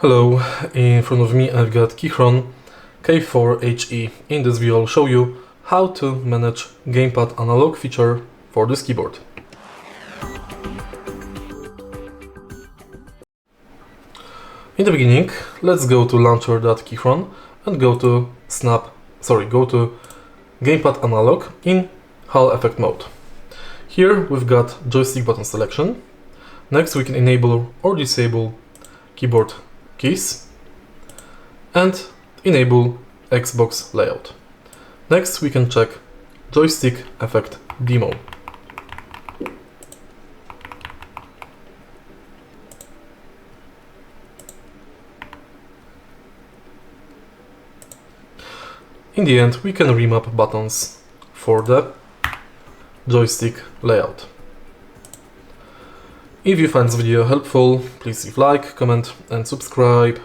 Hello, in front of me I've got KEYCHRON K4 HE. In this video I'll show you how to manage Gamepad Analogue feature for this keyboard. In the beginning, let's go to launcher.keychron and go to Gamepad Analogue in Hall effect mode. Here we've got joystick button selection. Next we can enable or disable keyboard keys and enable Xbox layout. Next we can check joystick effect demo. In the end, we can remap buttons for the joystick layout. If you find this video helpful, please leave like, comment and subscribe.